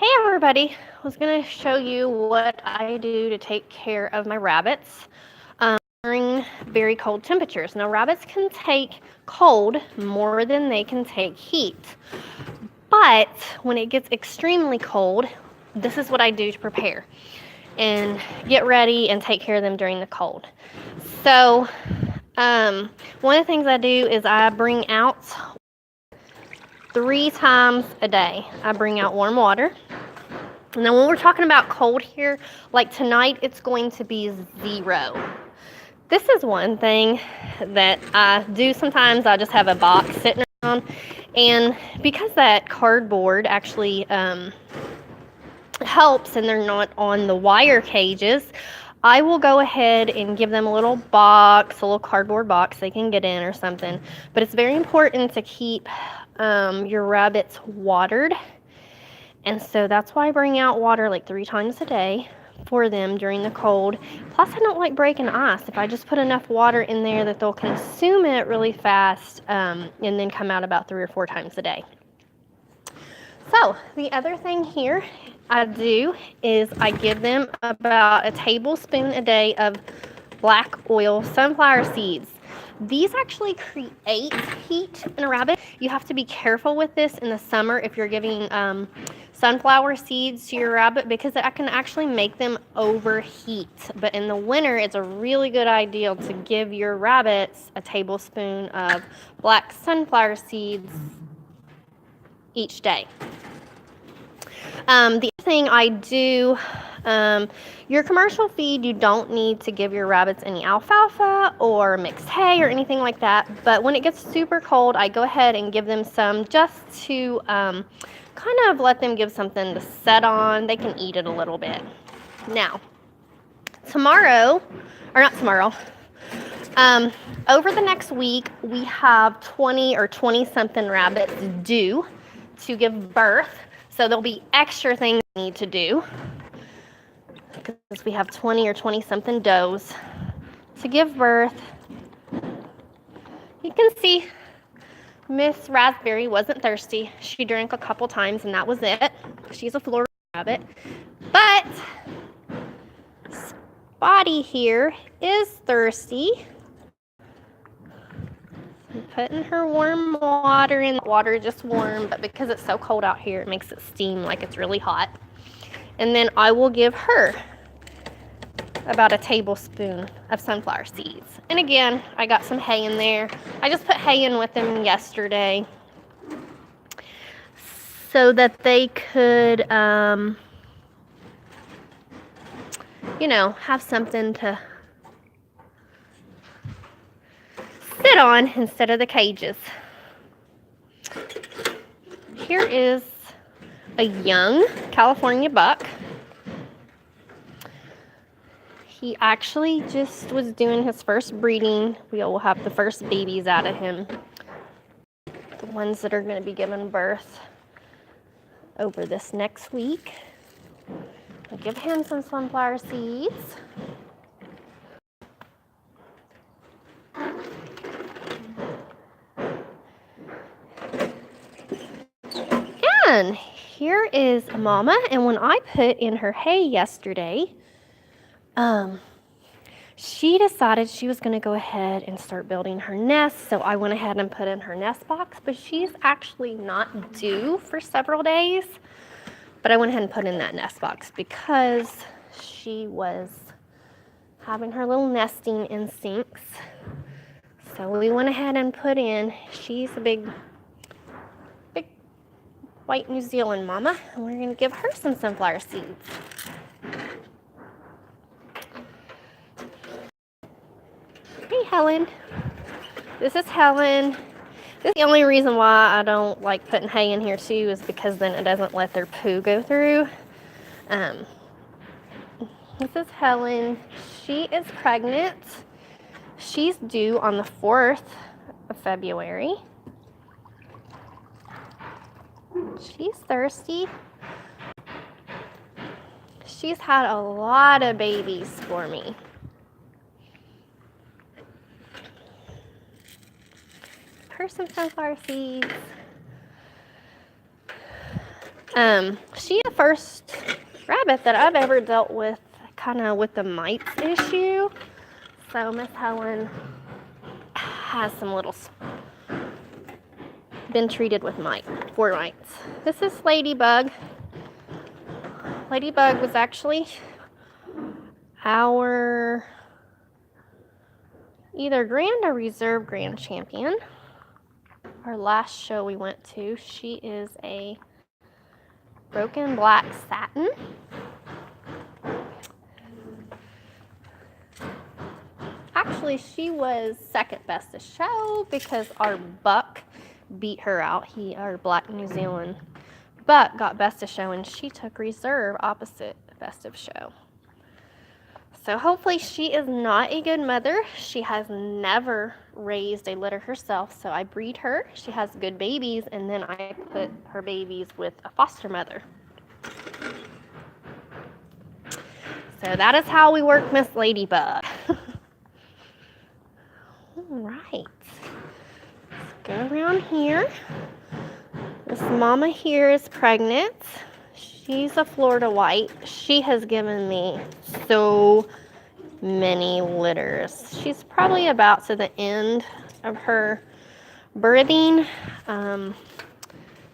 Hey everybody, I was going to show you what I do to take care of my rabbits during very cold temperatures. Now rabbits can take cold more than they can take heat, but when it gets extremely cold, this is what I do to prepare and get ready and take care of them during the cold. So one of the things I do is I bring out 3 times a day. I bring out warm water. Now when we're talking about cold here, like tonight, it's going to be 0. This is one thing that I do sometimes. I just have a box sitting around, and because that cardboard actually helps and they're not on the wire cages, I will go ahead and give them a little box, a little cardboard box they can get in or something. But it's very important to keep your rabbits watered. And so that's why I bring out water like 3 times a day for them during the cold. Plus, I don't like breaking ice. If I just put enough water in there that they'll consume it really fast and then come out about 3 or 4 times a day. So the other thing here I do is I give them about a tablespoon a day of black oil sunflower seeds. These actually create heat in a rabbit. You have to be careful with this in the summer if you're giving sunflower seeds to your rabbit, because it can actually make them overheat. But in the winter, it's a really good idea to give your rabbits a tablespoon of black sunflower seeds each day. The other thing I do, your commercial feed, you don't need to give your rabbits any alfalfa or mixed hay or anything like that. But when it gets super cold, I go ahead and give them some just to kind of let them give something to set on. They can eat it a little bit. Now, tomorrow, or not tomorrow, over the next week, we have 20 or 20-something rabbits due to give birth. So there'll be extra things we need to do because we have 20 or 20-something does to give birth. You can see Miss Raspberry wasn't thirsty. She drank a couple times and that was it. She's a Florida rabbit. But Spotty here is thirsty. I'm putting her warm water in. The water is just warm, but because it's so cold out here, it makes it steam like it's really hot. And then I will give her about a tablespoon of sunflower seeds. And again, I got some hay in there. I just put hay in with them yesterday so that they could, have something to sit on instead of the cages. Here is a young California buck. He actually just was doing his first breeding. We will have the first babies out of him. The ones that are going to be giving birth over this next week. I'll give him some sunflower seeds. And here is Mama, and when I put in her hay yesterday, she decided she was going to go ahead and start building her nest, so I went ahead and put in her nest box, but she's actually not due for several days. But I went ahead and put in that nest box because she was having her little nesting instincts. So we went ahead and put in, she's a big white New Zealand mama, and we're going to give her some sunflower seeds. Hey, Helen. This is Helen. This is the only reason why I don't like putting hay in here too, is because then it doesn't let their poo go through. This is Helen. She is pregnant. She's due on the 4th of February. She's thirsty. She's had a lot of babies for me. Her some sunflower seeds. She's the first rabbit that I've ever dealt with kind of with the mites issue. So Miss Helen has been treated with for mites. This is Ladybug. Ladybug was actually our either grand or reserve grand champion. Our last show we went to, she is a broken black satin. Actually, she was second best of show because our buck beat her out. Our black New Zealand buck got best of show, and she took reserve opposite best of show. So hopefully she is not a good mother. She has never raised a litter herself, so I breed her. She has good babies, and then I put her babies with a foster mother. So that is how we work Miss Ladybug. All right, let's go around here. This mama here is pregnant. She's a Florida White. She has given me so many litters. She's probably about to the end of her birthing.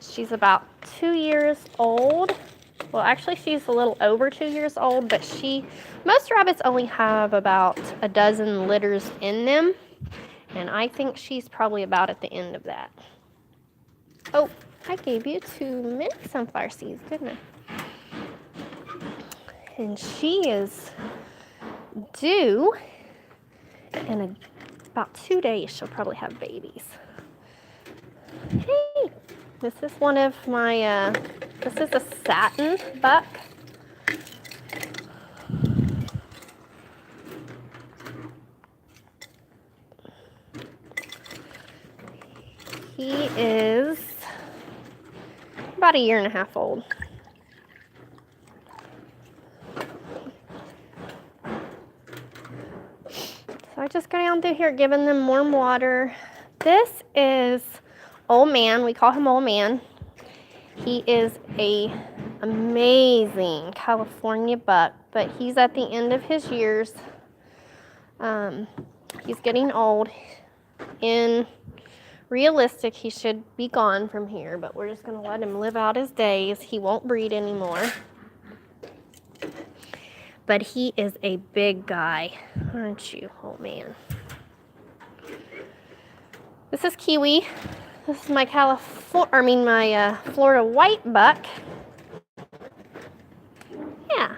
She's about 2 years old. Well, actually, she's a little over 2 years old, but most rabbits only have about a dozen litters in them, and I think she's probably about at the end of that. Oh, I gave you 2 mini sunflower seeds, didn't I? And she is due in about 2 days. She'll probably have babies. Hey, this is one of my, this is a satin buck. He is about 1.5 years old. So I just go down through here giving them warm water. This is Old Man. We call him Old Man. He is a amazing California buck, but he's at the end of his years. He's getting old. In realistic, he should be gone from here, but we're just going to let him live out his days. He won't breed anymore. But he is a big guy, aren't you, Old Man? This is Kiwi. This is my Florida White buck. Yeah.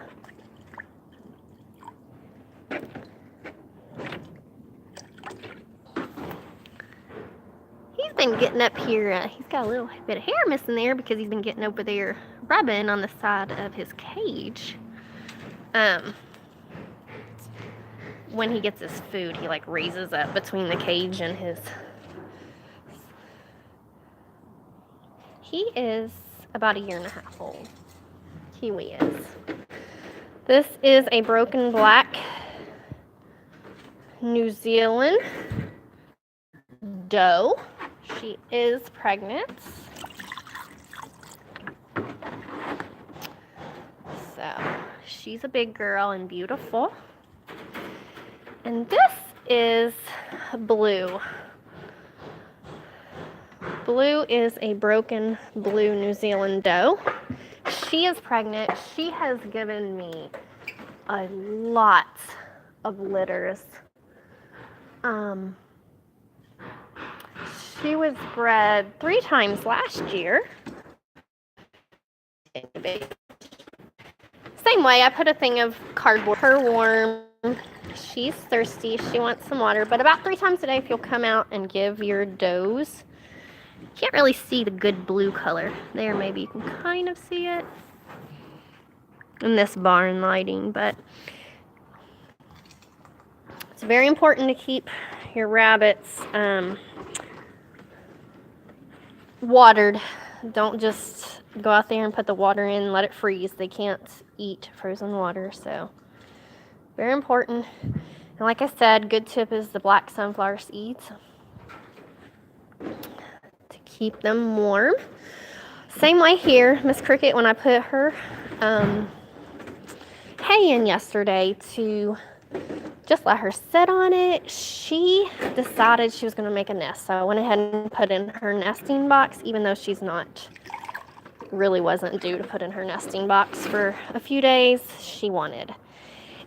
He's been getting up here. He's got a little bit of hair missing there because he's been getting over there rubbing on the side of his cage. When he gets his food, he raises up between the cage and his. He is about 1.5 years old. Kiwi is. This is a broken black New Zealand doe. She is pregnant. So she's a big girl and beautiful. And this is Blue. Blue is a broken blue New Zealand doe. She is pregnant. She has given me a lot of litters. She was bred 3 times last year. Same way, I put a thing of cardboard. Her warm. She's thirsty. She wants some water. But about 3 times a day, if you'll come out and give your does. You can't really see the good blue color. There, maybe you can kind of see it in this barn lighting. But it's very important to keep your rabbits watered. Don't just go out there and put the water in and let it freeze. They can't eat frozen water, so very important. And like I said, good tip is the black sunflower seeds to keep them warm. Same way here, Miss Cricket, when I put her hay in yesterday to just let her sit on it, she decided she was going to make a nest. So I went ahead and put in her nesting box, even though she's really wasn't due to put in her nesting box for a few days. She wanted.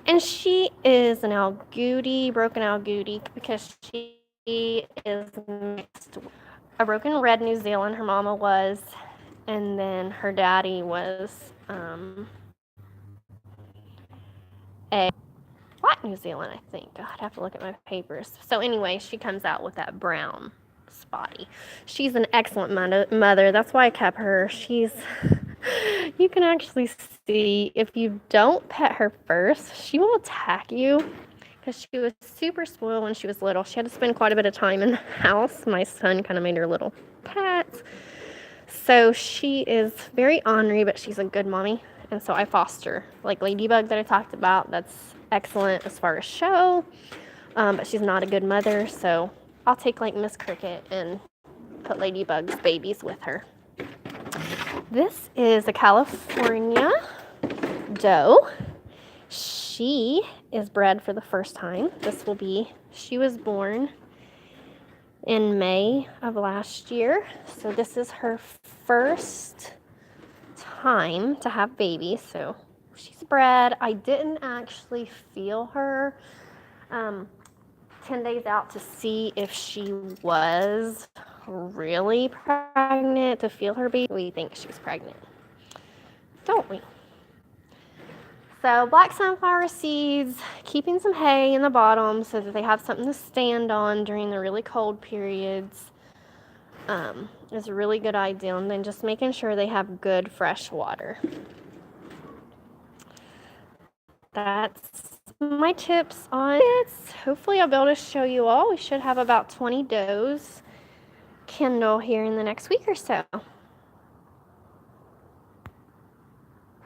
And she is an Agouti, broken Agouti, because she is mixed. A broken red New Zealand, her mama was, and then her daddy was a Black New Zealand, I think. I'd have to look at my papers. So anyway, she comes out with that brown spotty. She's an excellent mother. That's why I kept her. You can actually see if you don't pet her first, she will attack you because she was super spoiled when she was little. She had to spend quite a bit of time in the house. My son kind of made her little pet. So she is very ornery, but she's a good mommy. And so I foster, like Ladybug that I talked about. That's excellent as far as show, but she's not a good mother. So I'll take like Miss Cricket and put Ladybug's babies with her. This is a California doe. She is bred for the first time. She was born in May of last year. So this is her first time to have babies. So she's bred. I didn't actually feel her 10 days out to see if she was really pregnant, to feel her baby. We think she's pregnant, don't we? So black sunflower seeds, keeping some hay in the bottom so that they have something to stand on during the really cold periods is a really good idea. And then just making sure they have good fresh water. That's my tips on it. Hopefully I'll be able to show you all. We should have about 20 does kindle here in the next week or so.